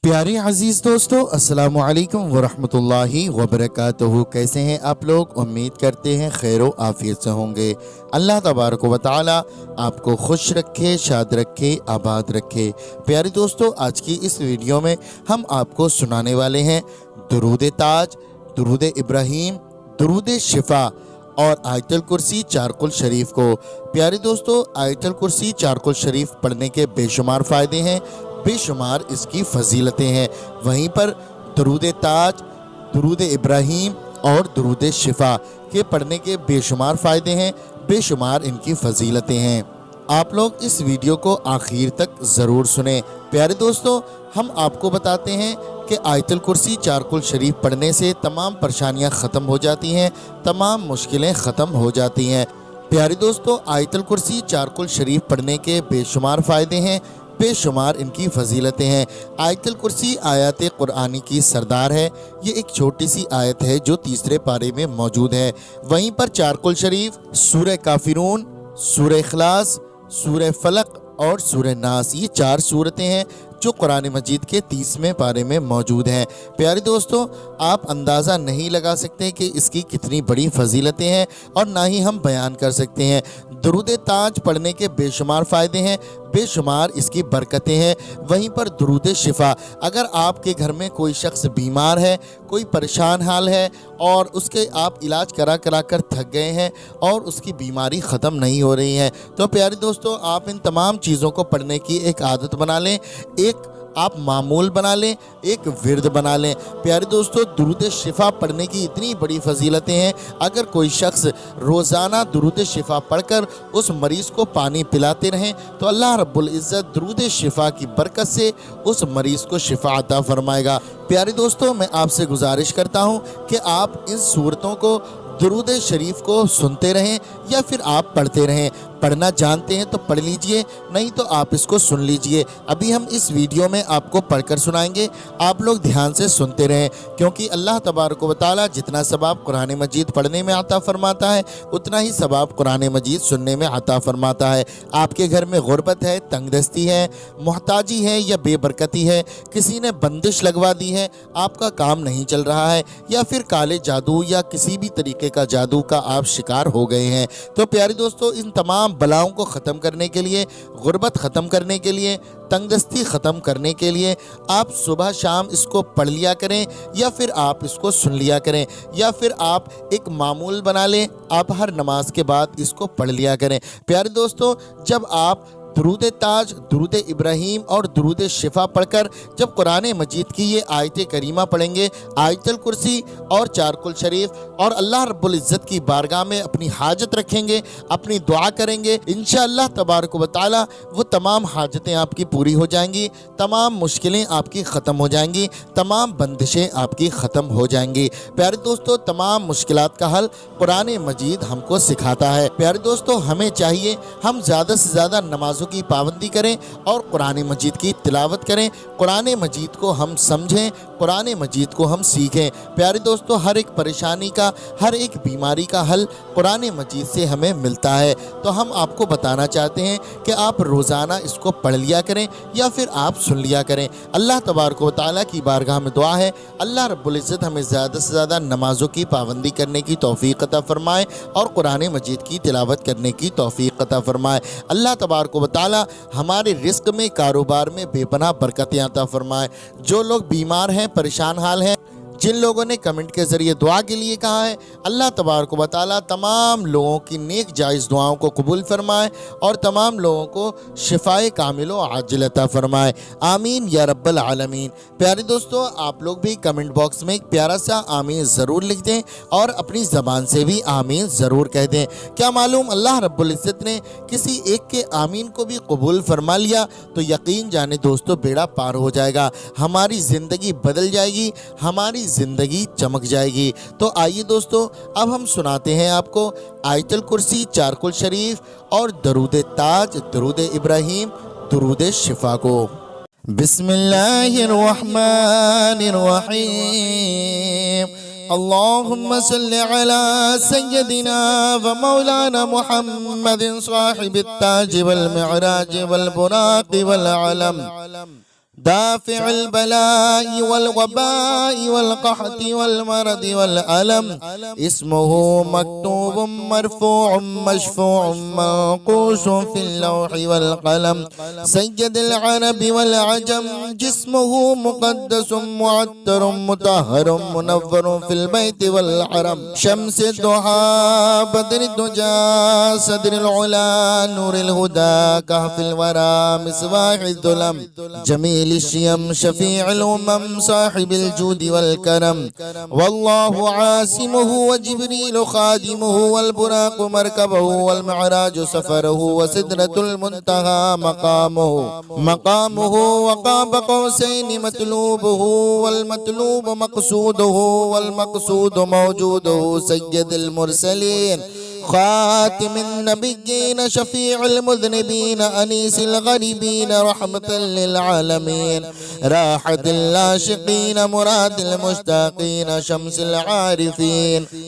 प्यारे अजीज़ दोस्तों, अस्सलामु अलैकुम वरहमतुल्लाहि वबरकातुहू। कैसे हैं आप लोग? उम्मीद करते हैं खैर व आफियत से होंगे। अल्लाह तबारक व तआला आपको खुश रखे, शाद रखे, आबाद रखे। प्यारे दोस्तों, आज की इस वीडियो में हम आपको सुनाने वाले हैं दुरूद ताज, दुरूद इब्राहीम, दुरूद शिफा और आयतुल कुर्सी चारकुल शरीफ को। प्यारे दोस्तों, आयतुल कुर्सी चारकुल शरीफ पढ़ने के बेशुमार फ़ायदे हैं, बेशुमार इसकी फजीलतें हैं। वहीं पर दुरूद ताज, दुरूद इब्राहीम और दुरूद शिफा के पढ़ने के बेशुमार फ़ायदे हैं, बेशुमार इनकी फजीलतें हैं। आप लोग इस वीडियो को आखिर तक ज़रूर सुने। प्यारे दोस्तों, हम आपको बताते हैं कि आयतुल कुर्सी चारकुल शरीफ पढ़ने से तमाम परेशानियां ख़त्म हो जाती हैं, तमाम मुश्किलें ख़त्म हो जाती हैं। प्यारे दोस्तों, आयतुल कुर्सी चारकुल शरीफ पढ़ने के बेशुमार फ़ायदे हैं, बेशुमार इनकी फजीलतें हैं। आयतुल कुर्सी आयत कुरानी की सरदार है। ये एक छोटी सी आयत है जो तीसरे पारे में मौजूद है। वहीं पर चारकुल शरीफ सूरह काफिरून, सूरह इखलास, सूरह फलक और सूरह नास, ये 4 सूरतें हैं जो कुरान मजीद के 30वें पारे में मौजूद हैं। प्यारे दोस्तों, आप अंदाज़ा नहीं लगा सकते कि इसकी कितनी बड़ी फजीलतें हैं और ना ही हम बयान कर सकते हैं। दुरूद ताज पढ़ने के बेशुमार फ़ायदे हैं, बेशुमार इसकी बरकतें हैं। वहीं पर दुरूद शिफा, अगर आपके घर में कोई शख्स बीमार है, कोई परेशान हाल है और उसके आप इलाज करा करा कर थक गए हैं और उसकी बीमारी ख़त्म नहीं हो रही है, तो प्यारे दोस्तों, आप इन तमाम चीज़ों को पढ़ने की एक आदत बना लें, एक आप मामूल बना लें, एक विर्द बना लें। प्यारे दोस्तों, दुरूद शिफा पढ़ने की इतनी बड़ी फजीलतें हैं। अगर कोई शख्स रोज़ाना दुरूद शिफा पढ़कर उस मरीज़ को पानी पिलाते रहें तो अल्लाह रब्बुल इज़्ज़त दुरूद शिफा की बरकत से उस मरीज़ को शिफा अता फरमाएगा। प्यारे दोस्तों, मैं आपसे गुजारिश करता हूँ कि आप इन सूरतों को, दुरूद शरीफ को सुनते रहें या फिर आप पढ़ते रहें। पढ़ना जानते हैं तो पढ़ लीजिए, नहीं तो आप इसको सुन लीजिए। अभी हम इस वीडियो में आपको पढ़कर सुनाएंगे, आप लोग ध्यान से सुनते रहें, क्योंकि अल्लाह तबारक व तआला जितना सवाब कुरान मजीद पढ़ने में आता फरमाता है, उतना ही सवाब कुरान मजीद सुनने में आता फरमाता है। आपके घर में गुरबत है, तंगदस्ती है, मोहताजी है या बेबरकती है, किसी ने बंदिश लगवा दी है, आपका काम नहीं चल रहा है, या फिर काले जादू या किसी भी तरीके का जादू का आप शिकार हो गए हैं, तो प्यारे दोस्तों, इन तमाम बलाओं को ख़त्म करने के लिए, गुर्बत ख़त्म करने के लिए, तंगदस्ती ख़त्म करने के लिए आप सुबह शाम इसको पढ़ लिया करें या फिर आप इसको सुन लिया करें, या फिर आप एक मामूल बना लें, आप हर नमाज के बाद इसको पढ़ लिया करें। प्यारे दोस्तों, जब आप दुरूद ताज, दुरूद इब्राहीम और दुरूद शिफा पढ़कर जब कुरान मजीद की ये आयत करीमा पढ़ेंगे, आयतुल कुर्सी और चारकुल शरीफ, और अल्लाह रब्बुल इज़्ज़त की बारगाह में अपनी हाजत रखेंगे, अपनी दुआ करेंगे, इंशाअल्लाह तबारक व तआला वो तमाम हाजतें आपकी पूरी हो जाएंगी, तमाम मुश्किलें आपकी ख़त्म हो जाएंगी, तमाम बंदिशें आपकी ख़त्म हो जाएंगी। प्यारे दोस्तों, तमाम मुश्किलात का हल कुरान मजीद हमको सिखाता है। प्यारे दोस्तों, हमें चाहिए हम ज़्यादा से ज़्यादा नमाजों की पाबंदी करें और कुरान मजीद की तिलावत करें, कुरान मजीद को हम समझें, कुरान मजीद को हम सीखें। प्यारे दोस्तों, हर एक परेशानी का, हर एक बीमारी का हल कुरान मजीद से हमें मिलता है। तो हम आपको बताना चाहते हैं कि आप रोज़ाना इसको पढ़ लिया करें या फिर आप सुन लिया करें। अल्लाह तबारक व तआला की बारगाह में दुआ है, अल्लाह रब्बुल इज़्ज़त हमें ज़्यादा से ज़्यादा नमाज़ों की पाबंदी करने की तौफ़ीक़ अता फ़रमाए और कुरान मजीद की तिलावत करने की तौफ़ीक़ अता फ़रमाए। अल्लाह तबारक व तआला हमारे रिस्क में, कारोबार में बेपनाह बरकतें अता फ़रमाए। जो लोग बीमार हैं, परेशान हाल हैं, जिन लोगों ने कमेंट के ज़रिए दुआ के लिए कहा है, अल्लाह तबारक व तआला तमाम लोगों की नेक जायज़ दुआओं को कबूल फरमाए और तमाम लोगों को शिफाए कामिल व आजिल अता फरमाए। आमीन या रब्बल आलमीन। प्यारे दोस्तों, आप लोग भी कमेंट बॉक्स में एक प्यारा सा आमीन ज़रूर लिख दें और अपनी ज़बान से भी आमीन ज़रूर कह दें। क्या मालूम, अल्लाह रब्बुल इज़्ज़त ने किसी एक के आमीन को भी कबूल फरमा लिया तो यकीन जाने दोस्तों, बेड़ा पार हो जाएगा, हमारी ज़िंदगी बदल जाएगी, हमारी ज़िंदगी चमक जाएगी। तो आइए दोस्तों, अब हम सुनाते हैं आपको आयतुल कुर्सी चारकुल शरीफ और दुरूद ताज, दुरूद इब्राहीम, दुरूद शिफा को। बिस्मिल्लाहिर रहमानिर रहीम। अल्लाहुम्मा सल्लि अला सय्यदिना व मौलाना मुहम्मदिन साहिबित ताज वल मिअराज वल बुराक़ वल अलम دافع البلاء والوباء والقحط والمرض والألم. اسمه مكتوب مرفوع مشفوع منقوش في اللوح والقلم. سيد العرب والعجم، جسمه مقدس معطر مطهر منور في البيت والحرم. شمس الضحى بدر الدجى صدر العلا نور الهدى كهف الورى مصباح الظلم. جميل الشيم شفيع الأمم صاحب الجود والكرم. والله عاصمه وجبريل خادمه والبراق مركبه والمعراج سفره وسدرة المنتهى مقامه وقاب قوسين مطلوبه والمطلوب مقصوده والمقصود موجوده. سيد المرسلين خاتم النبيين شفيع المذنبين أنيس الغريبين رحمة للعالمين راحة العاشقين مراد المشتاقين.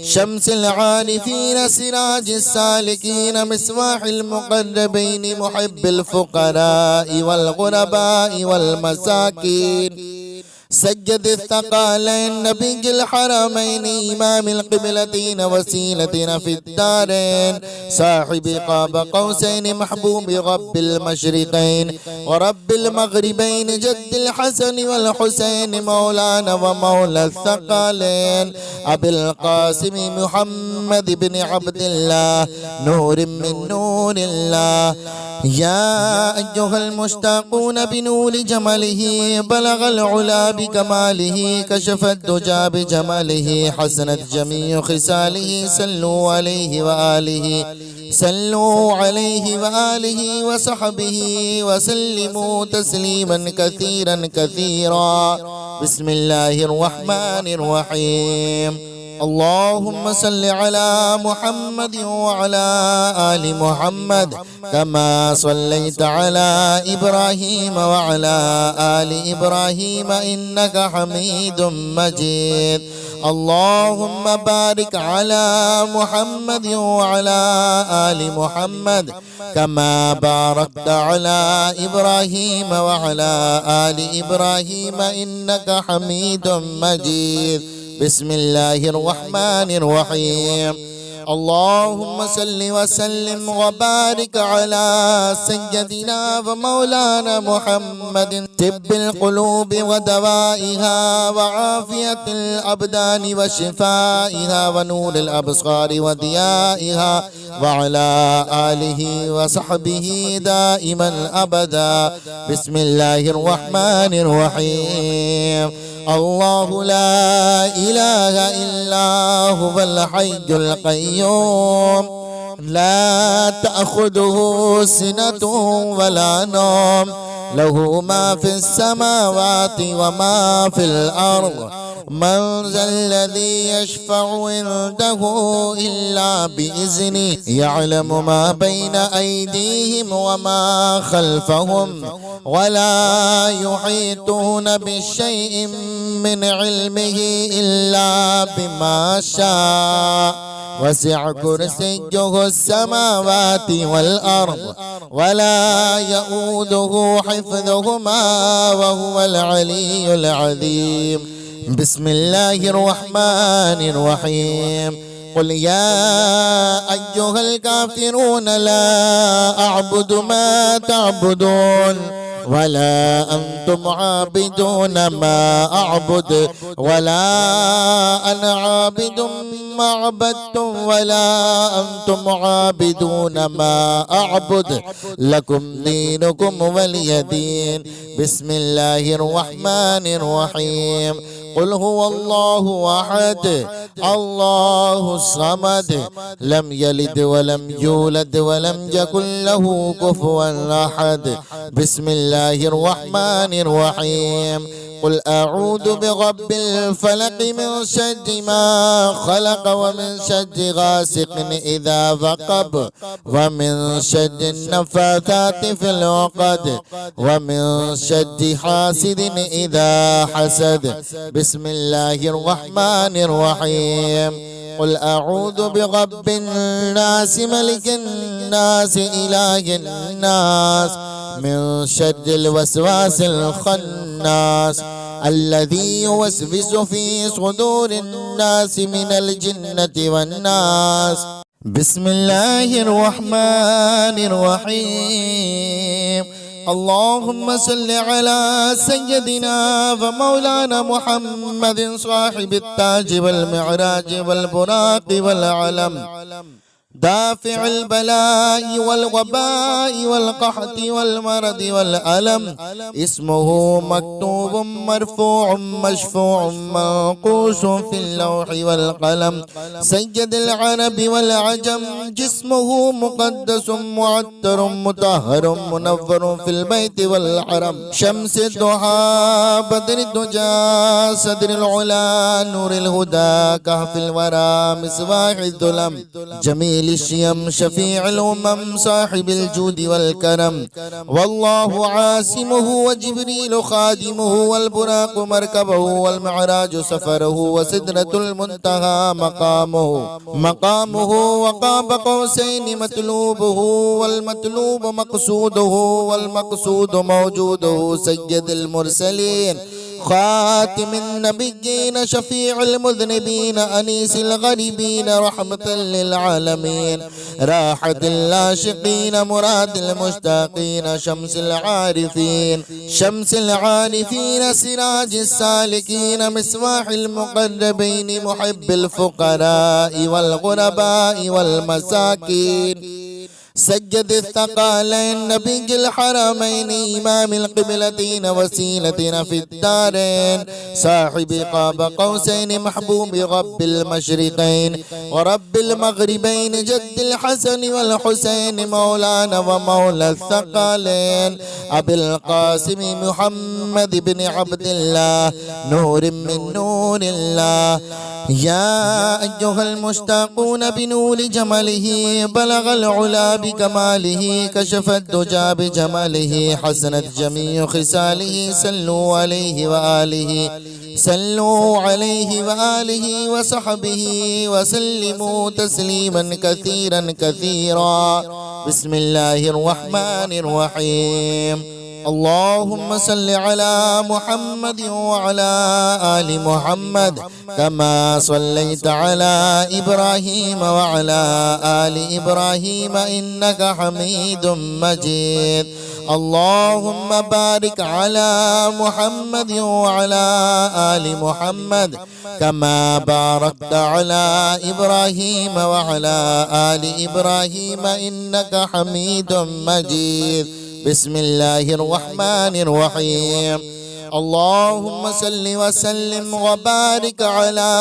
شمس العارفين سراج السالكين مصباح المقربين محب الفقراء والغرباء والمساكين. سجد الثقالين نبي الحرمين إمام القبلتين وسيلتنا في الدارين صاحب قاب قوسين محبوب رب المشرقين ورب المغربين جد الحسن والحسين مولانا ومولى الثقالين أبي القاسم محمد بن عبد الله نور من نور الله. يا أيها المشتاقون بنور جماله بلغ العلا بكماله كشف الدجى بجماله حسنت جميع خصاله. صلوا عليه وآله وصحبه وسلموا تسليما كثيرا كثيرا. بسم الله الرحمن الرحيم. اللهم صل على محمد وعلى آل محمد كما صليت على إبراهيم وعلى آل إبراهيم إنك حميد مجيد. اللهم بارك على محمد وعلى آل محمد كما باركت على إبراهيم وعلى آل إبراهيم إنك حميد مجيد. بسم الله الرحمن الرحيم. اللهم صل وسلم وبارك على سيدنا ومولانا محمد طب القلوب ودوائها وعافية الأبدان وشفائها ونور الأبصار وضيائها وعلى آله وصحبه دائما أبدا. بسم الله الرحمن الرحيم. الله لا إله إلا هو الحي القيوم لا تأخذه سنة ولا نوم له ما في السماوات وما في الأرض. من ذا الذي يشفع عنده إلا بإذنه يعلم ما بين أيديهم وما خلفهم ولا يحيطون بشيء من علمه إلا بما شاء. وسع كرسيه السماوات والأرض ولا يؤوده حفظهما وهو العلي العظيم. بسم الله الرحمن الرحيم. قل يا أيها الكافرون لا أعبد ما تعبدون ولا أنتم عابدون ما أعبد ولا أنا عابد ما عبدتم ولا أنتم عابدون ما أعبد لكم دينكم ولي دين. بسم الله الرحمن الرحيم. قل هو الله أحد الله الصمد لم يلد ولم يولد ولم يكن له كفوا أحد. بسم الله الرحمن الرحيم. قل أعوذ برب الفلق من شر ما خلق ومن شر غاسق إذا وقب ومن شر النفاثات في العقد ومن شر حاسد إذا حسد. بسم الله الرحمن الرحيم. قل أعوذ برب الناس ملك الناس إله الناس من شر الوسواس الخناس الذي يوسوس في صدور الناس من الجنة والناس. بسم الله الرحمن الرحيم. اللهم صل على سيدنا ومولانا محمد صاحب التاج والمعراج والبراق والعلم، دافع البلاء والوباء والقحط والمرض والألم. اسمه مكتوب مرفوع مشفوع منقوش في اللوح والقلم. سيد العرب والعجم، جسمه مقدس معطر مطهر منور في البيت والحرم. شمس الضحى بدر الدجى صدر العلا نور الهدى كهف الورى مصباح الظلم. جميل الشيم شفيع الأمم صاحب الجود والكرم. والله عاصمه وجبريل خادمه والبراق مركبه والمعراج سفره وسدرة المنتهى مقامه وقاب قوسين مطلوبه والمطلوب مقصوده والمقصود موجوده. سيد المرسلين خاتم النبيين شفيع المذنبين أنيس الغريبين رحمة للعالمين راحة العاشقين مراد المشتاقين. شمس العارفين سراج السالكين مصباح المقربين محب الفقراء والغرباء والمساكين. سجد الثقالين نبي الحرمين إمام القبلتين وسيلتنا في الدارين صاحب قاب قوسين محبوب رب المشرقين ورب المغربين جد الحسن والحسين مولانا ومولى الثقالين أبي القاسم محمد بن عبد الله نور من نور الله. يا أيها المشتاقون بنور جماله بلغ العلا بكماله كشف الدجى بجماله حسنت جميع خصاله. صلوا عليه وآله وصحبه وسلموا تسليما كثيرا كثيرا. بسم الله الرحمن الرحيم. اللهم صل على محمد وعلى آل محمد كما صليت على إبراهيم وعلى آل إبراهيم إنك حميد مجيد. اللهم بارك على محمد وعلى آل محمد كما باركت على إبراهيم وعلى آل إبراهيم إنك حميد مجيد. بسم الله الرحمن الرحيم. اللهم صل وسلم وبارك على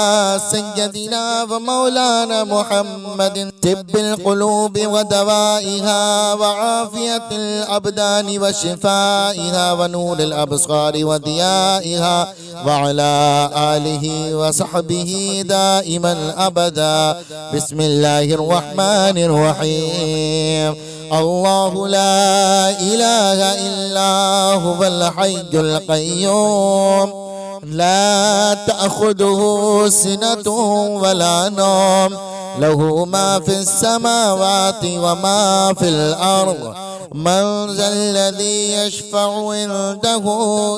سيدنا ومولانا محمد طب القلوب ودوائها وعافية الأبدان وشفائها ونور الأبصار وضيائها وعلى آله وصحبه دائما أبدا. بسم الله الرحمن الرحيم. الله لا إله إلا هو الحي القيوم لا تأخذه سنة ولا نوم له ما في السماوات وما في الأرض. من ذا الذي يشفع عنده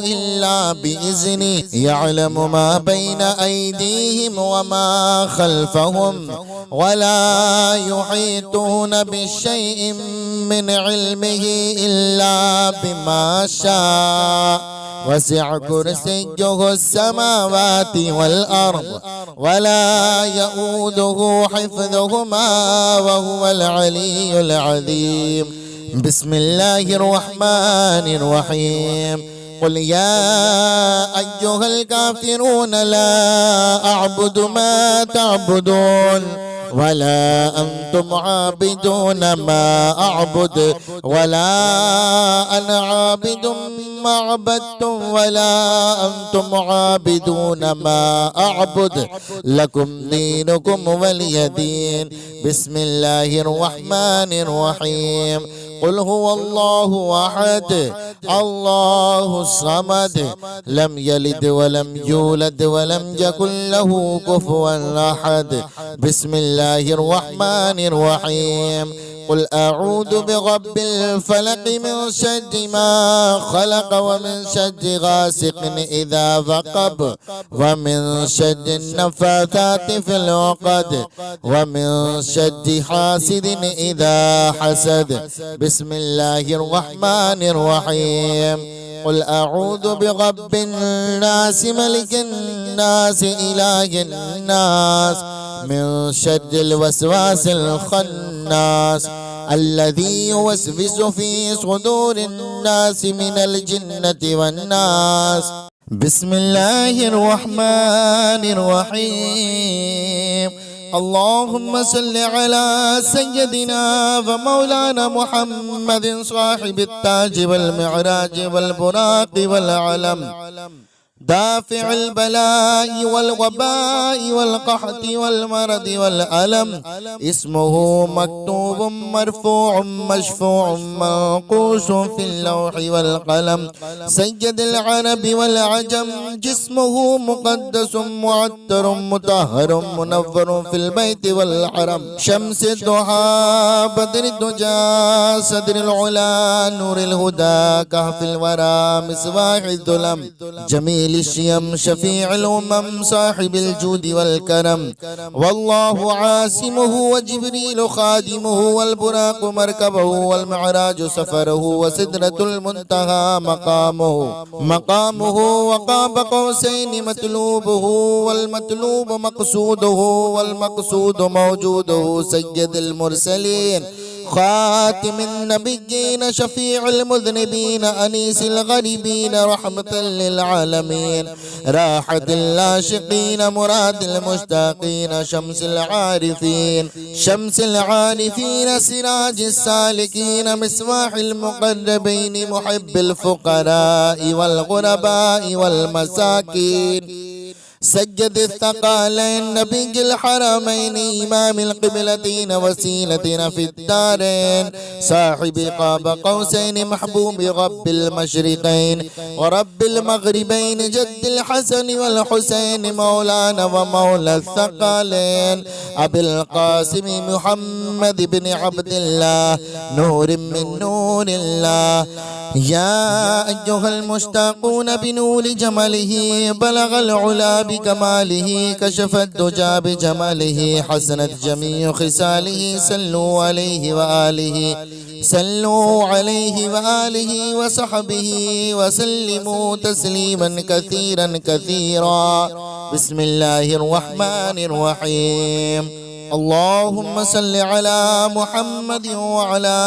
إلا بإذنه يعلم ما بين أيديهم وما خلفهم ولا يحيطون بشيء من علمه إلا بما شاء. وسع كرسيه السماوات والأرض ولا يؤوده حفظهما وهو العلي العظيم. بسم الله الرحمن الرحيم. قل يا أيها الكافرون لا أعبد ما تعبدون ولا أنتم عابدون ما أعبد ولا أنا عابد ما عبدتم ولا أنتم عابدون ما أعبد لكم دينكم ولي دين. بسم الله الرحمن الرحيم. قل هو الله أحد الله الصمد لم يلد ولم يولد ولم يكن له كفوا أحد. بسم الله الرحمن الرحيم. قل أعوذ برب الفلق من شر ما خلق ومن شر غاسق إذا وقب ومن شر النفاثات في العقد ومن شر حاسد إذا حسد. بسم الله الرحمن الرحيم. قل أعوذ برب الناس ملك الناس إله الناس من شر الوسواس الخناس الذي يوسوس في صدور الناس من الجنة والناس. بسم الله الرحمن الرحيم. اللهم صل على سيدنا ومولانا محمد صاحب التاج والمعراج والبراق والعلم دافع البلاء والوباء والقحط والمرض والألم. اسمه مكتوب مرفوع مشفوع منقوش في اللوح والقلم. سيد العرب والعجم جسمه مقدس معطر مطهر منور في البيت والحرم. شمس الضحى بدر الدجى صدر العلا نور الهدى كهف الورى مصباح الظلم. جميل الشيم شفيع الأمم صاحب الجود والكرم. والله عاصمه وجبريل خادمه والبراق مركبه والمعراج سفره وسدرة المنتهى مقامه وقاب قوسين مطلوبه والمطلوب مقصوده والمقصود موجوده. سيد المرسلين خاتم النبيين شفيع المذنبين أنيس الغريبين رحمة للعالمين راحة العاشقين مراد المشتاقين. شمس العارفين سراج السالكين مصباح المقربين محب الفقراء والغرباء والمساكين. سجد الثقالين نبي الحرمين إمام القبلتين وسيلتنا في الدارين صاحب قاب قوسين محبوب رب المشرقين ورب المغربين جد الحسن والحسين مولانا ومولى الثقالين أبي القاسم محمد بن عبد الله نور من نور الله. يا أيها المشتاقون بنور جماله بلغ العلا بكماله كشف الدجى بجماله حسنت جميع خصاله. صلوا عليه وآله وصحبه وسلموا تسليما كثيرا كثيرا. بسم الله الرحمن الرحيم. اللهم صل على محمد وعلى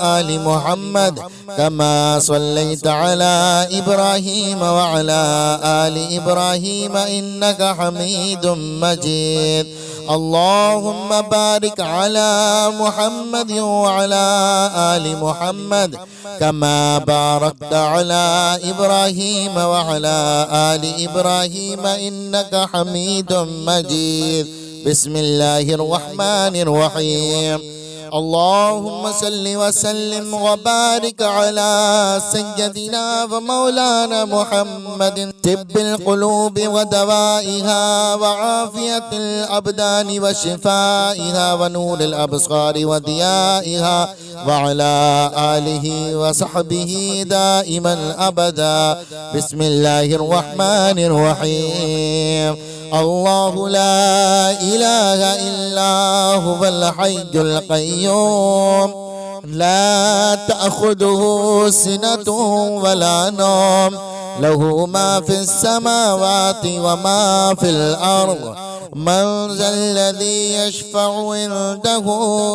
آل محمد كما صليت على إبراهيم وعلى آل إبراهيم إنك حميد مجيد. اللهم بارك على محمد وعلى آل محمد كما باركت على إبراهيم وعلى آل إبراهيم إنك حميد مجيد. بسم الله الرحمن الرحيم. اللهم صل وسلم وبارك على سيدنا ومولانا محمد طب القلوب ودوائها وعافية الأبدان وشفائها ونور الأبصار وضيائها وعلى آله وصحبه دائما أبدا. بسم الله الرحمن الرحيم. الله لا إله إلا هو الحي القيوم لا تأخذه سنة ولا نوم له ما في السماوات وما في الأرض. من ذا الذي يشفع عنده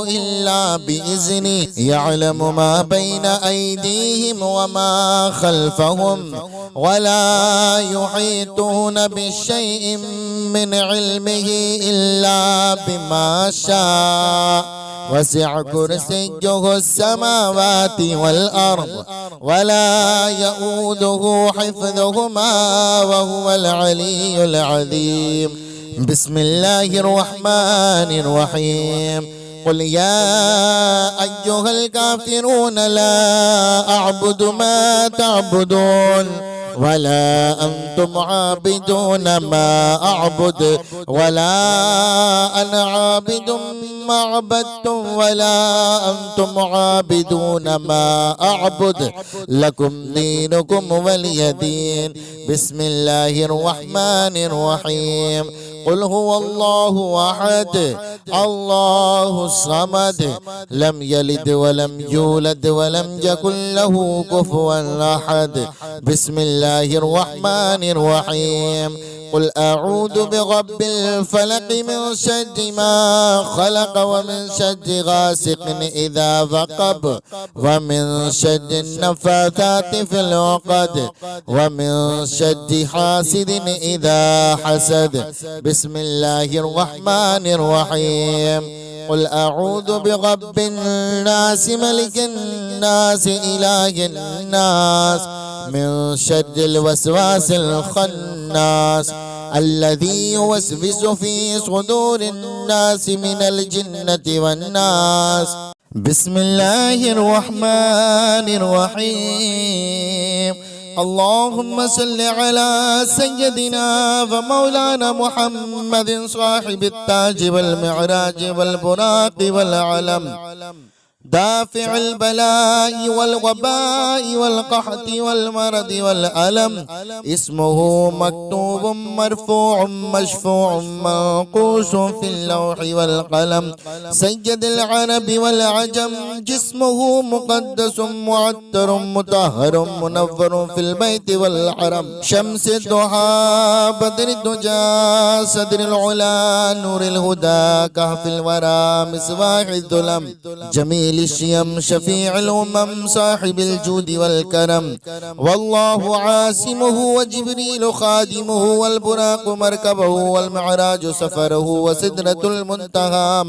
إلا بإذنه يعلم ما بين أيديهم وما خلفهم ولا يحيطون بشيء من علمه إلا بما شاء. وسع كرسيه السماوات والأرض ولا يؤوده حفظهما وهو العلي العظيم. بسم الله الرحمن الرحيم. قل يا أيها الكافرون لا أعبد ما تعبدون ولا أنتم عابدون ما أعبد ولا أنا عابد ما عبدتم ولا أنتم عابدون ما أعبد لكم دينكم ولي دين. بسم الله الرحمن الرحيم. قل هو الله أحد الله الصمد لم يلد ولم يولد ولم يكن له كفوا أحد. بسم الله الرحمن الرحيم. قل أعوذ برب الفلق من شر ما خلق ومن شر غاسق إذا وقب ومن شر النفاثات في العقد ومن شر حاسد إذا حسد. بسم الله الرحمن الرحيم. قل أعوذ برب الناس ملك الناس إله الناس من شر الوسواس الخناس الذي يوسوس في صدور الناس من الجنة والناس. بسم الله الرحمن الرحيم. اللهم صل على سيدنا ومولانا محمد صاحب التاج والمعراج والبراق والعلم دافع البلاء والوباء والقحط والمرض والألم. اسمه مكتوب مرفوع مشفوع منقوش في اللوح والقلم. سيد العرب والعجم جسمه مقدس معطر مطهر منور في البيت والحرم. شمس الضحى بدر الدجى صدر العلا نور الهدى كهف الورى مصباح الظلم. جميل الشيم شفيع الأمم صاحب الجود والكرم. والله عاصمه وجبريل خادمه والبراق مركبه والمعراج سفره وسدرة المنتهى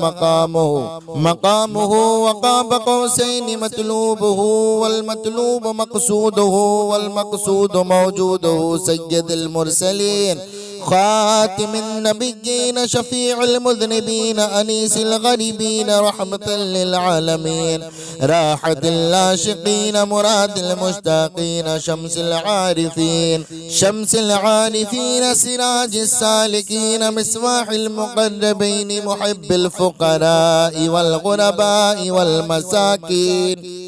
مقامه وقاب قوسين مطلوبه والمطلوب مقصوده والمقصود موجوده. سيد المرسلين خاتم النبيين شفيع المذنبين أنيس الغريبين رحمة للعالمين راحة العاشقين مراد المشتاقين. شمس العارفين سراج السالكين مصباح المقربين محب الفقراء والغرباء والمساكين.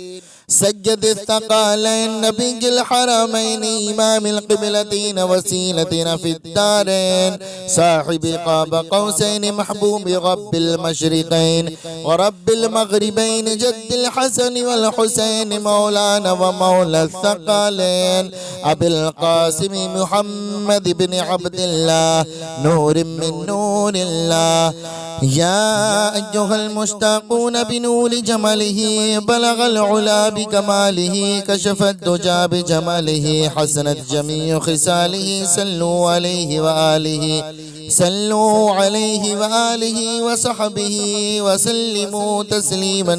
سجد الثقالين نبي الحرمين إمام القبلتين وسيلتنا في الدارين صاحب قاب قوسين محبوب رب المشرقين ورب المغربين جد الحسن والحسين مولانا ومولى الثقالين أبي القاسم محمد بن عبد الله نور من نور الله. يا أيها المشتاقون بنور جماله بلغ العلا بكماله كشف الدجى بجماله حسنت جميع خصاله صلوا عليه وآله وصحبه وسلموا تسليما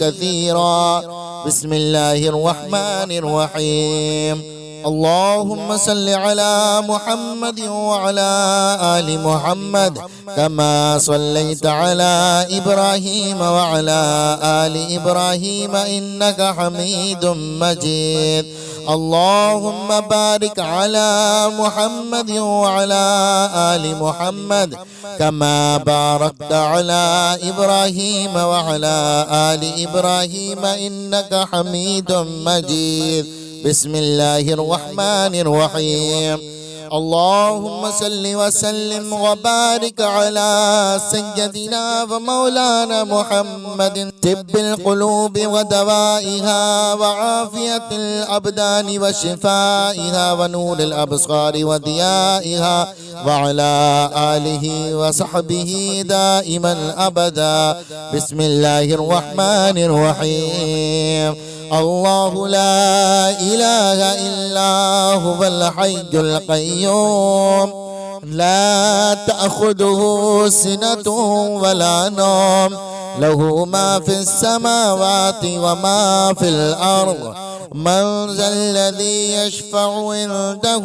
كثيرا. بسم الله الرحمن الرحيم. اللهم صل على محمد وعلى آل محمد كما صليت على إبراهيم وعلى آل إبراهيم إنك حميد مجيد. اللهم بارك على محمد وعلى آل محمد كما باركت على إبراهيم وعلى آل إبراهيم إنك حميد مجيد. بسم الله الرحمن الرحيم. اللهم صل وسلم وبارك على سيدنا ومولانا محمد طب القلوب ودوائها وعافية الأبدان وشفائها ونور الأبصار وضيائها وعلى آله وصحبه دائما أبدا. بسم الله الرحمن الرحيم. الله لا إله إلا هو الحي القيوم لا تأخذه سنة ولا نوم له ما في السماوات وما في الأرض من ذا الذي يشفع عنده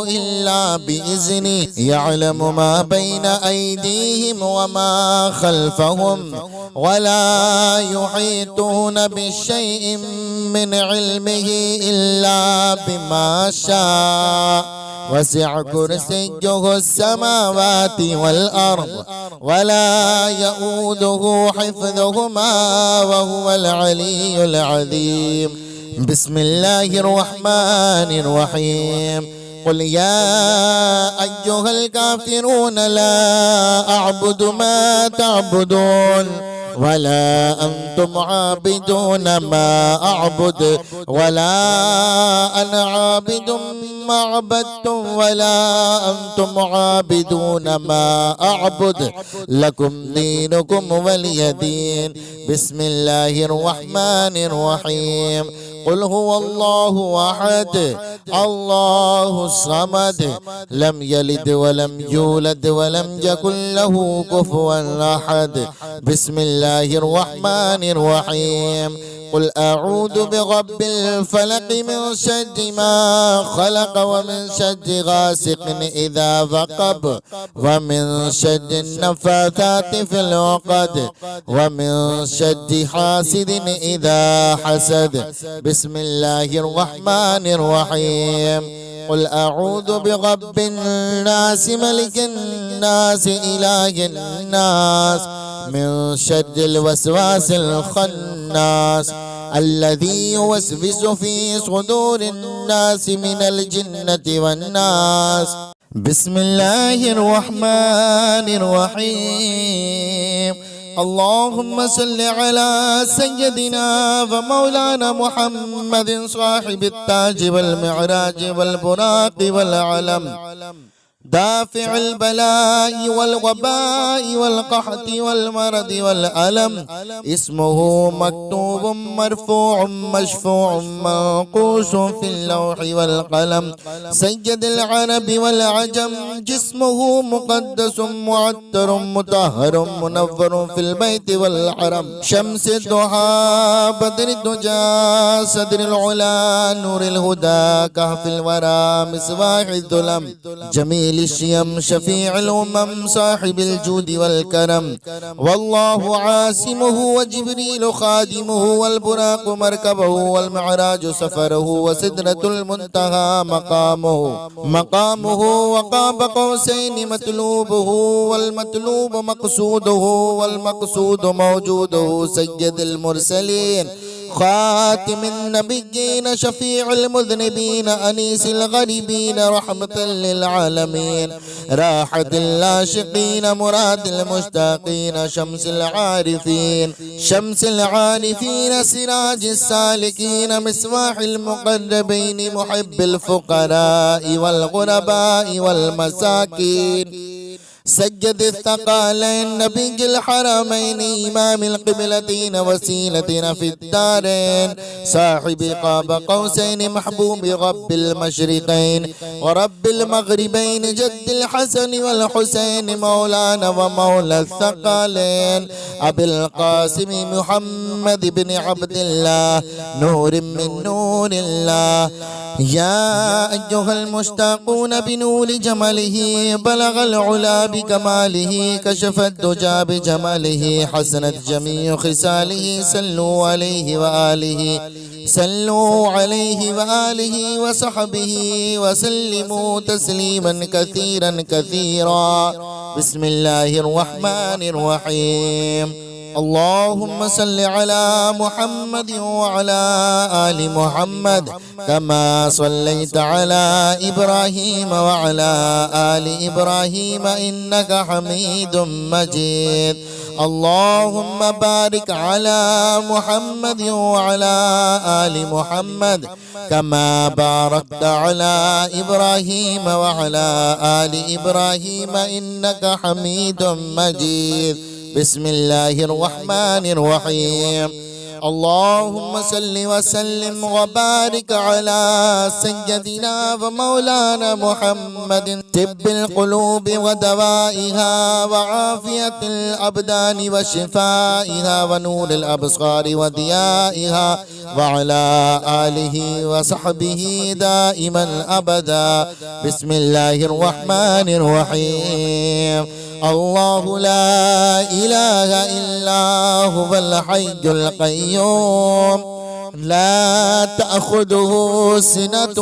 إلا بإذنه يعلم ما بين أيديهم وما خلفهم ولا يحيطون بشيء من علمه إلا بما شاء وسع كرسيه السماوات والأرض ولا يؤوده حفظهما وهو العلي العظيم. بسم الله الرحمن الرحيم. قل يا أيها الكافرون لا أعبد ما تعبدون ولا أنتم عابدون ما أعبد ولا أنا عابد ما عبدتم ولا أنتم عابدون ما أعبد لكم دينكم ولي دين. بسم الله الرحمن الرحيم. قل هو الله أحد الله الصمد لم يلد ولم يولد ولم يكن له كفوا أحد. بسم الله الرحمن الرحيم. قل أعوذ برب الفلق من شر ما خلق ومن شر غاسق إذا وقب ومن شر النفاثات في العقد ومن شر حاسد إذا حسد. بسم الله الرحمن الرحيم. قل أعوذ برب الناس ملك الناس إله الناس من شر الوسواس الخناس الذي يوسوس في صدور الناس من الجنة والناس. بسم الله الرحمن الرحيم. اللهم صل على سيدنا ومولانا محمد صاحب التاج والمعراج والبراق والعلم دافع البلاء والوباء والقحط والمرض والألم. اسمه مكتوب مرفوع مشفوع منقوش في اللوح والقلم. سيد العرب والعجم جسمه مقدس معطر مطهر منور في البيت والحرم. شمس الضحى بدر الدجى صدر العلا نور الهدى كهف الورى مصباح الظلم. جميل الشيم شفيع الأمم صاحب الجود والكرم. والله عاصمه وجبريل خادمه والبراق مركبه والمعراج سفره وسدرة المنتهى مقامه وقاب قوسين مطلوبه والمطلوب مقصوده والمقصود موجوده. سيد المرسلين خاتم النبيين شفيع المذنبين أنيس الغريبين رحمة للعالمين راحة العاشقين مراد المشتاقين. شمس العارفين سراج السالكين مصباح المقربين محب الفقراء والغرباء والمساكين. سجد الثقالين نبي الحرمين إمام القبلتين وسيلتنا في الدارين صاحب قاب قوسين محبوب رب المشرقين ورب المغربين جد الحسن والحسين مولانا ومولى الثقالين أبي القاسم محمد بن عبد الله نور من نور الله. يا أيها المشتاقون بنور جماله بلغ العلا بكماله كشف الدجى بجماله حسنت جميع خصاله صلوا عليه وآله وصحبه وسلموا تسليما كثيرا كثيرا. بسم الله الرحمن الرحيم. اللهم صل على محمد وعلى آل محمد كما صليت على إبراهيم وعلى آل إبراهيم إنك حميد مجيد. اللهم بارك على محمد وعلى آل محمد كما باركت على إبراهيم وعلى آل إبراهيم إنك حميد مجيد. بسم الله الرحمن الرحيم. اللهم صل وسلم وبارك على سيدنا ومولانا محمد طب القلوب ودوائها وعافية الأبدان وشفائها ونور الأبصار وضيائها وعلى آله وصحبه دائما أبدا. بسم الله الرحمن الرحيم. الله لا إله إلا هو الحي القيوم لا تأخذه سنة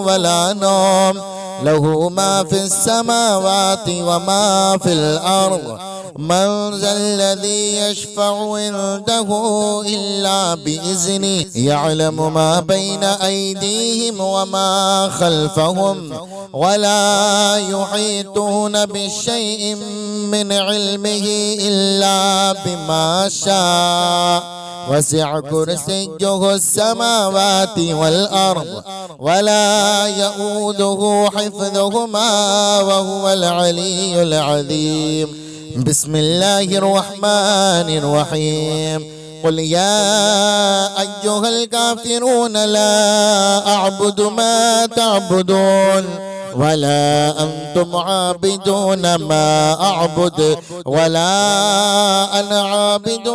ولا نوم له ما في السماوات وما في الأرض من ذا الذي يشفع عنده إلا بإذنه يعلم ما بين أيديهم وما خلفهم ولا يحيطون بشيء من علمه إلا بما شاء وسع كرسيه السماوات والأرض ولا يؤوده حفظهما وهو العلي العظيم. بسم الله الرحمن الرحيم. قل يا أيها الكافرون لا أعبد ما تعبدون ولا أنتم عابدون ما أعبد ولا أنا عابد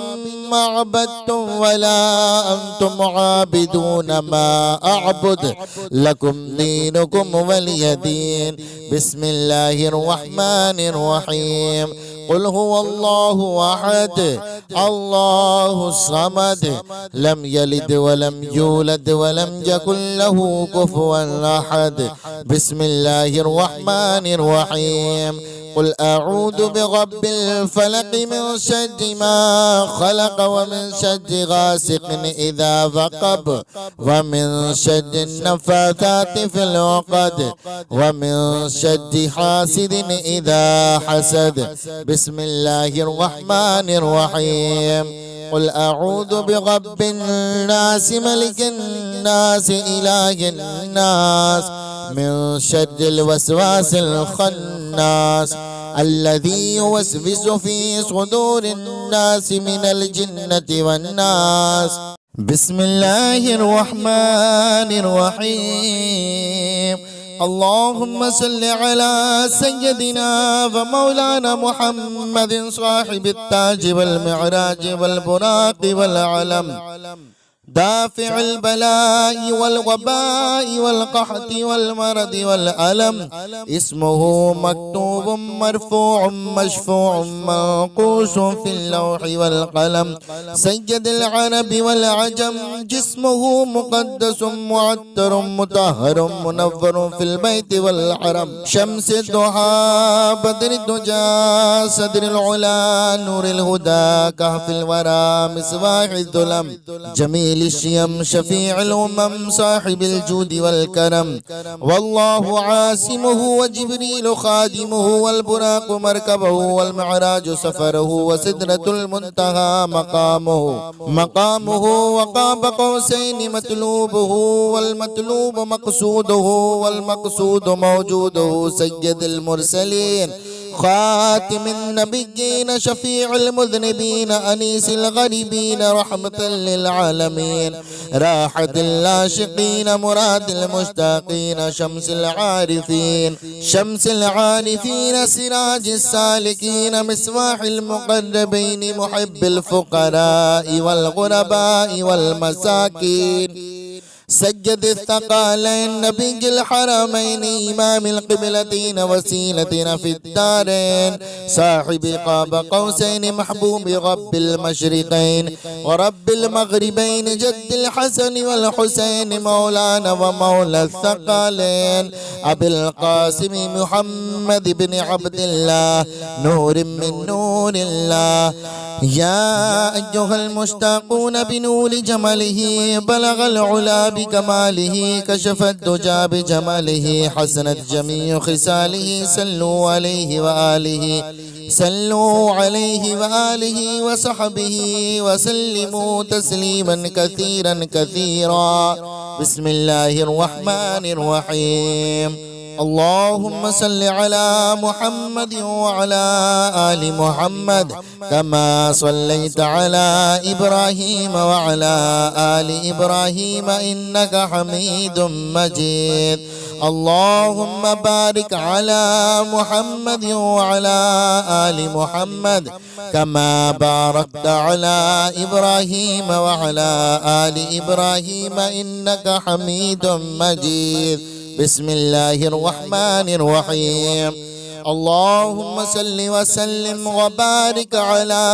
ما عبدتم ولا أنتم عابدون ما أعبد لكم دينكم ولي دين. بسم الله الرحمن الرحيم. قل هو الله أحد الله الصمد لم يلد ولم يولد ولم يكن له كفوا أحد. بسم الله الرحمن الرحيم. قل أعوذ برب الفلق من شر ما خلق ومن شر غاسق إذا وقب ومن شر النفاثات في العقد ومن شر حاسد إذا حسد. بسم الله الرحمن الرحيم. قل أعوذ برب الناس ملك الناس إله الناس من شر الوسواس الخناس الذي يوسوس في صدور الناس من الجنة والناس. بسم الله الرحمن الرحيم. اللهم صل على سيدنا ومولانا محمد صاحب التاج والمعراج والبراق والعلم دافع البلاء والوباء والقحط والمرض والألم اسمه مكتوب مرفوع مشفوع منقوش في اللوح والقلم سيد العرب والعجم جسمه مقدس معطر مطهر منور في البيت والحرم شمس الضحى بدر الدجى صدر العلا نور الهدى كهف الورى مصباح الظلم جميل الشيم شفيع الأمم صاحب الجود والكرم والله عاصمه وجبريل خادمه والبراق مركبه والمعراج سفره وسدرة المنتهى مقامه وقاب قوسين مطلوبه والمطلوب مقصوده والمقصود موجوده سيد المرسلين خاتم النبيين شفيع المذنبين أنيس الغريبين رحمة للعالمين راحة العاشقين مراد المشتاقين شمس العارفين سراج السالكين مصباح المقربين محب الفقراء والغرباء والمساكين سجد الثقالين نبي الحرمين إمام القبلتين وسيلتنا في الدارين صاحب قاب قوسين محبوب رب المشرقين ورب المغربين جد الحسن والحسين مولانا ومولى الثقالين أبي القاسم محمد بن عبد الله نور من نور الله يا أيها المشتاقون بنور جماله بلغ العلا بكماله كشف الدجى بجماله حسنت جميع خصاله صلوا عليه وآله وصحبه وسلموا تسليما كثيرا كثيرا. بسم الله الرحمن الرحيم. اللهم صل على محمد وعلى آل محمد كما صليت على إبراهيم وعلى آل إبراهيم إنك حميد مجيد. اللهم بارك على محمد وعلى آل محمد كما باركت على إبراهيم وعلى آل إبراهيم إنك حميد مجيد. بسم الله الرحمن الرحيم. اللهم صل وسلم وبارك على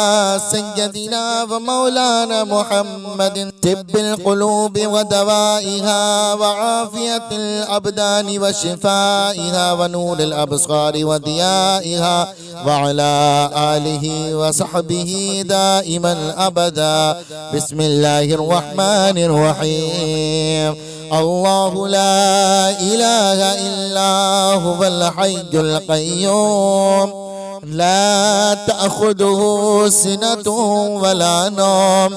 سيدنا ومولانا محمد طب القلوب ودوائها وعافية الأبدان وشفائها ونور الأبصار وضيائها وعلى آله وصحبه دائما أبدا. بسم الله الرحمن الرحيم. الله لا إله إلا هو الحي القيوم لا تأخذه سنة ولا نوم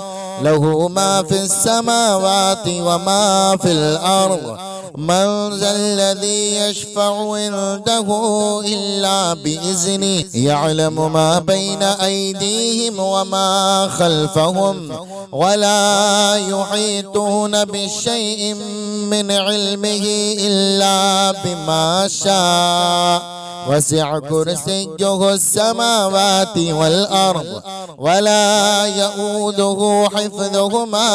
له ما في السماوات وما في الأرض من ذا الذي يشفع عنده إلا بإذنه يعلم ما بين أيديهم وما خلفهم ولا يحيطون بشيء من علمه إلا بما شاء وسع كرسيه السماوات والأرض ولا يؤوده حفظهما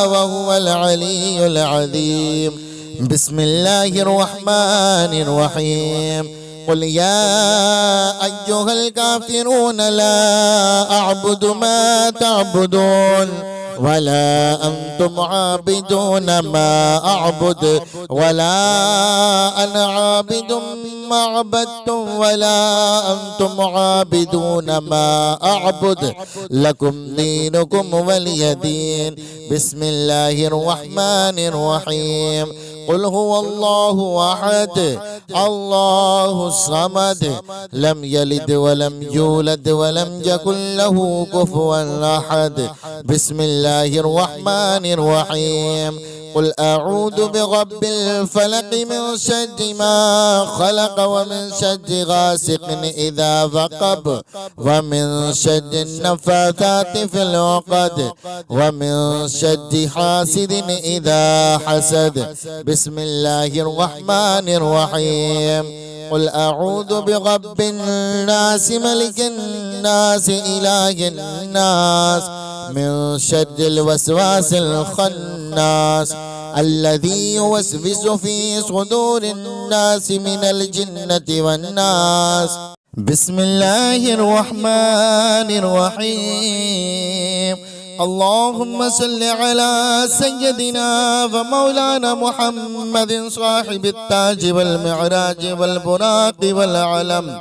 وهو العلي العظيم. بسم الله الرحمن الرحيم. قل يا أيها الكافرون لا أعبد ما تعبدون ولا أنتم عابدون ما أعبد ولا أنا عابد ما عبدتم ولا أنتم عابدون ما أعبد لكم دينكم ولي دين. بسم الله الرحمن الرحيم. قل هو الله أحد الله الصمد لم يلد ولم يولد ولم يكن له كفوا أحد. بسم الله الرحمن الرحيم. قل أعوذ برب الفلق من شر ما خلق ومن شر غاسق إذا وقب ومن شر النفاثات في العقد ومن شر حاسد إذا حسد. بسم الله الرحمن الرحيم. قل أعوذ برب الناس ملك الناس إله الناس من شر الوسواس الخناس الذي يوسوس في صدور الناس من الجنة والناس. بسم الله الرحمن الرحيم. اللهم صل على سيدنا ومولانا محمد صاحب التاج والمعراج والبراق والعلم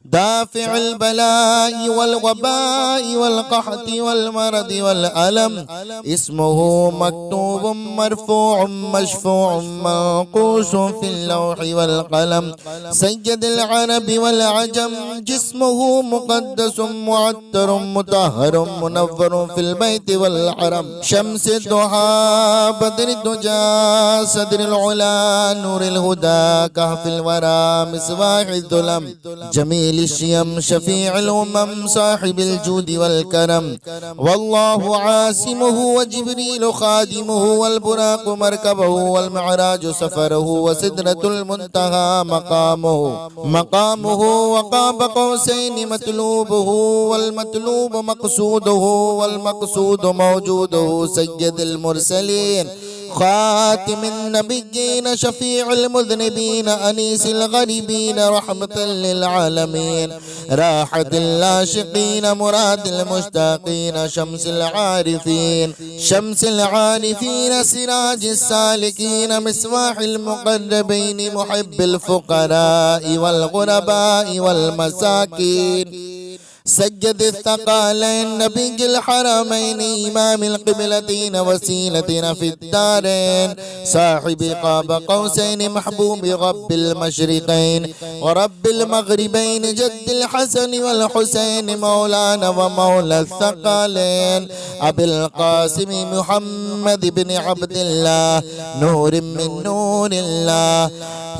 دافع البلاء والوباء والقحط والمرض والألم. اسمه مكتوب مرفوع مشفوع منقوش في اللوح والقلم. سيد العرب والعجم جسمه مقدس معطر مطهر منور في البيت والحرم. شمس الضحى بدر الدجى صدر العلا نور الهدى كهف الورى مصباح الظلم. جميل الشيم شفيع الأمم صاحب الجود والكرم. والله عاصمه وجبريل خادمه والبراق مركبه والمعراج سفره وسدرة المنتهى مقامه وقاب قوسين مطلوبه والمطلوب مقصوده والمقصود موجوده. سيد المرسلين خاتم النبيين شفيع المذنبين أنيس الغريبين رحمة للعالمين راحة العاشقين مراد المشتاقين. شمس العارفين سراج السالكين مصباح المقربين محب الفقراء والغرباء والمساكين. سيد الثقلين نبي الحرمين إمام القبلتين وسيلتنا في الدارين صاحب قاب قوسين محبوب رب المشرقين ورب المغربين جد الحسن والحسين مولانا ومولى الثقلين أبي القاسم محمد بن عبد الله نور من نور الله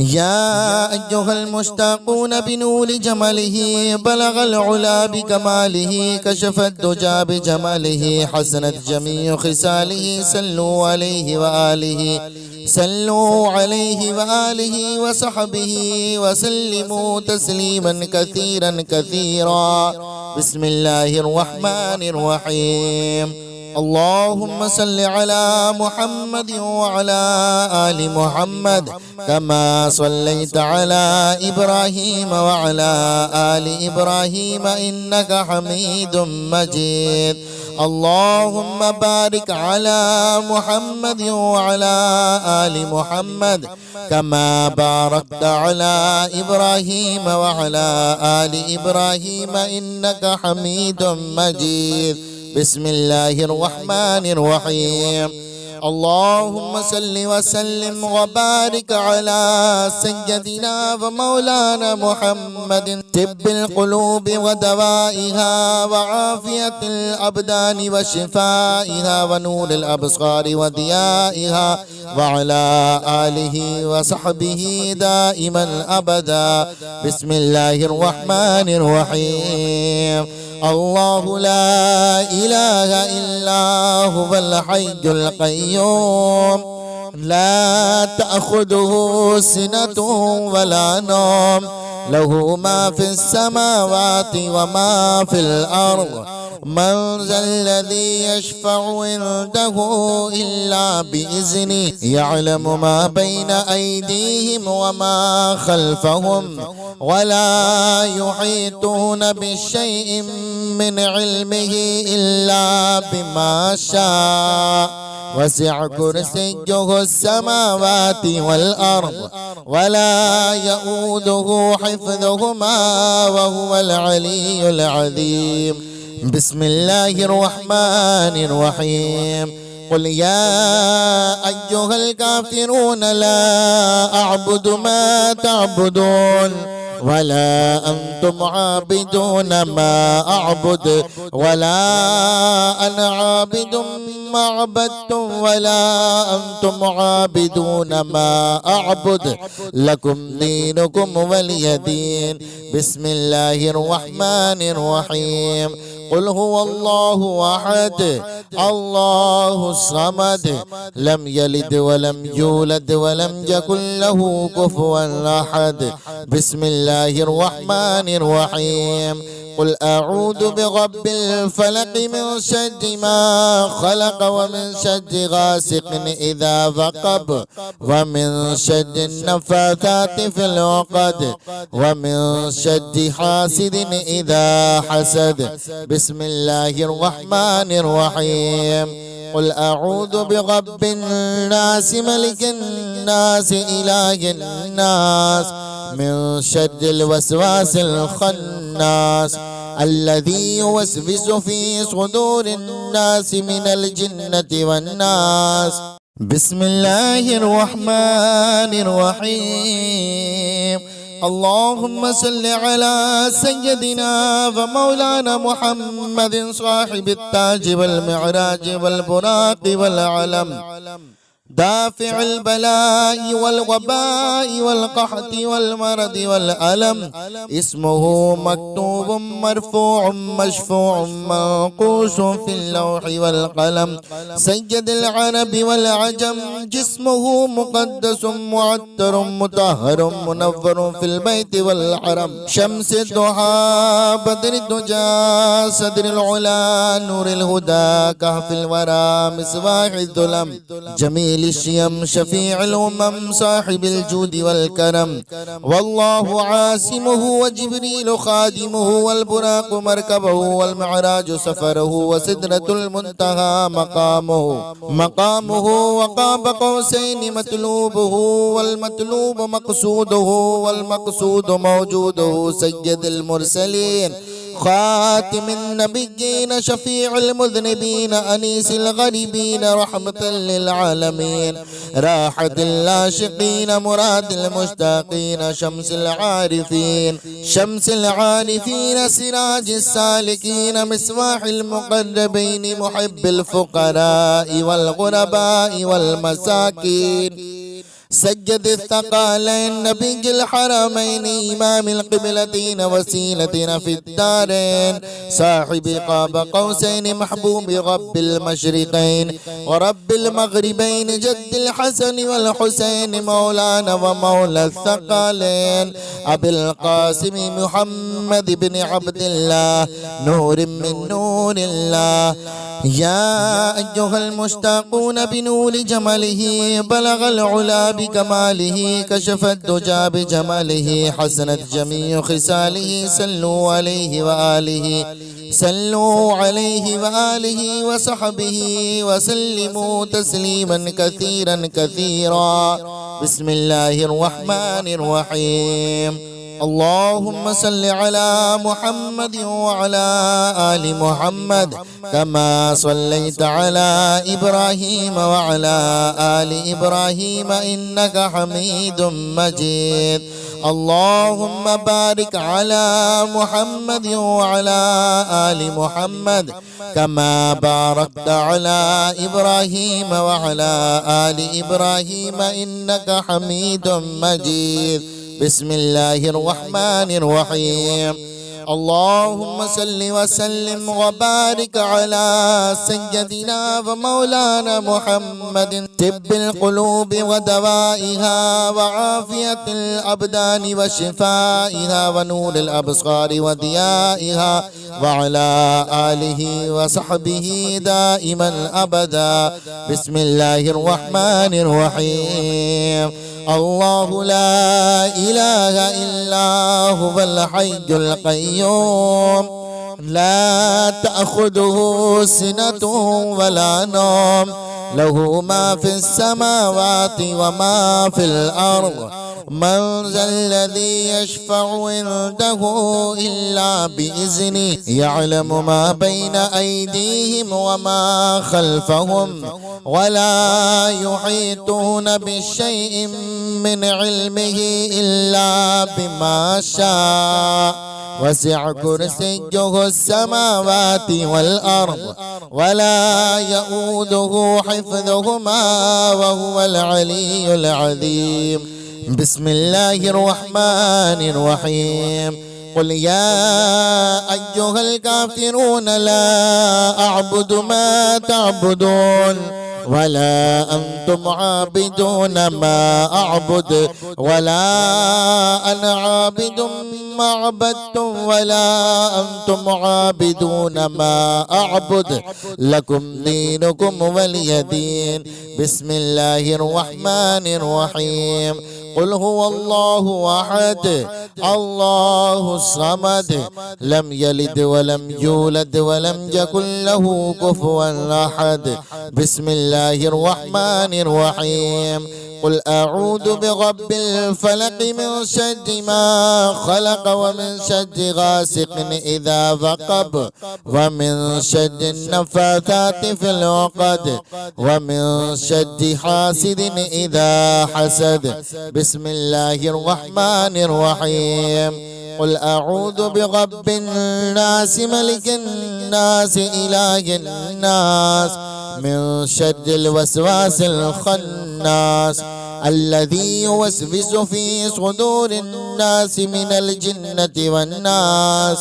يا أيها المشتاقون بنور جماله بلغ العلا بكماله كشف الدجى بجماله حسنت جميع خصاله صلوا عليه وآله وصحبه وسلموا تسليما كثيرا كثيرا. بسم الله الرحمن الرحيم. اللهم صل على محمد وعلى آل محمد كما صليت على إبراهيم وعلى آل إبراهيم إنك حميد مجيد. اللهم بارك على محمد وعلى آل محمد كما باركت على إبراهيم وعلى آل إبراهيم إنك حميد مجيد. بسم الله الرحمن الرحيم. اللهم صل وسلم وبارك على سيدنا ومولانا محمد طب القلوب ودوائها وعافية الأبدان وشفائها ونور الأبصار وضيائها وعلى آله وصحبه دائما أبدا. بسم الله الرحمن الرحيم. الله لا إله إلا هو الحي القيوم لا تأخذه سنة ولا نوم له ما في السماوات وما في الأرض من ذا الذي يشفع عنده إلا بإذنه يعلم ما بين أيديهم وما خلفهم ولا يحيطون بشيء من علمه إلا بما شاء وسع كرسيه السماوات والأرض ولا يؤوده حفظهما وهو العلي العظيم. بسم الله الرحمن الرحيم. قل يا أيها الكافرون لا أعبد ما تعبدون ولا أنتم عابدون ما أعبد ولا أنا عابد ما عبدتم ولا أنتم عابدون ما أعبد لكم دينكم ولي دين. بسم الله الرحمن الرحيم. قل هو الله أحد الله الصمد لم يلد ولم يولد ولم يكن له كفوا أحد. بسم الله الرحمن الرحيم. قل أعوذ برب الفلق من شر ما خلق ومن شر غاسق إذا وقب ومن شر النفاثات في العقد ومن شر حاسد إذا حسد. بسم الله الرحمن الرحيم. قل أعوذ برب الناس ملك الناس إله الناس من شر الوسواس الخناس الذي يوسوس في صدور الناس من الجنة والناس. بسم الله الرحمن الرحيم. اللهم صل على سيدنا ومولانا محمد صاحب التاج والمعراج والبراق والعلم دافع البلاء والوباء والقحط والمرض والألم اسمه مكتوب مرفوع مشفوع منقوش في اللوح والقلم سيد العرب والعجم جسمه مقدس معطر مطهر منور في البيت والحرم شمس الضحى بدر الدجى صدر العلا نور الهدى كهف الورى مصباح الظلم جميل الشيم شفيع الأمم صاحب الجود والكرم والله عاصمه وجبريل خادمه والبراق مركبه والمعراج سفره وسدرة المنتهى مقامه وقاب قوسين مطلوبه والمطلوب مقصوده والمقصود موجوده سيد المرسلين خاتم النبيين شفيع المذنبين أنيس الغريبين رحمة للعالمين راحة العاشقين مراد المشتاقين شمس العارفين سراج السالكين مصباح المقربين محب الفقراء والغرباء والمساكين سجد الثقالين نبي الحرمين إمام القبلتين وسيلتنا في الدارين صاحب قاب قوسين محبوب رب المشرقين ورب المغربين جد الحسن والحسين مولانا ومولى الثقالين أبي القاسم محمد بن عبد الله نور من نور الله يا أيها المشتاقون بنور جماله بلغ العلا بكماله كشف الدجى بجماله حسنت جميع خصاله صلوا عليه وآله وصحبه وسلموا تسليما كثيرا بسم الله الرحمن الرحيم اللهم صل على محمد وعلى آل محمد كما صليت على إبراهيم وعلى آل إبراهيم إنك حميد مجيد اللهم بارك على محمد وعلى آل محمد كما باركت على إبراهيم وعلى آل إبراهيم إنك حميد مجيد بسم الله الرحمن الرحيم اللهم صل وسلم وبارك على سيدنا ومولانا محمد طب القلوب ودوائها وعافية الأبدان وشفائها ونور الأبصار وضيائها وعلى آله وصحبه دائما أبدا بسم الله الرحمن الرحيم الله لا إله إلا هو الحي القيوم لا تأخذه سنة ولا نوم له ما في السماوات وما في الأرض من ذا الذي يشفع عنده إلا بإذنه يعلم ما بين أيديهم وما خلفهم ولا يحيطون بشيء من علمه إلا بما شاء وسع كرسيه السماوات والأرض ولا يؤوده حفظهما وهو العلي العظيم بسم الله الرحمن الرحيم قل يا أيها الكافرون لا أعبد ما تعبدون ولا أنتم عابدون ما أعبد ولا أنا عابد ما عبدتم ولا أنتم عابدون ما أعبد لكم دينكم ولي دين بسم الله الرحمن الرحيم قل هو الله أحد الله الصمد لم يلد ولم يولد ولم يكن له كفوا أحد بسم الله الرحمن الرحيم قل أعوذ برب الفلق من شر ما خلق ومن شر غاسق إذا وقب ومن شر النفاثات في العقد ومن شر حاسد إذا حسد بسم الله الرحمن الرحيم قل أعوذ برب الناس ملك الناس إله الناس من شر الوسواس الخناس الذي يوسوس في صدور الناس من الجنة والناس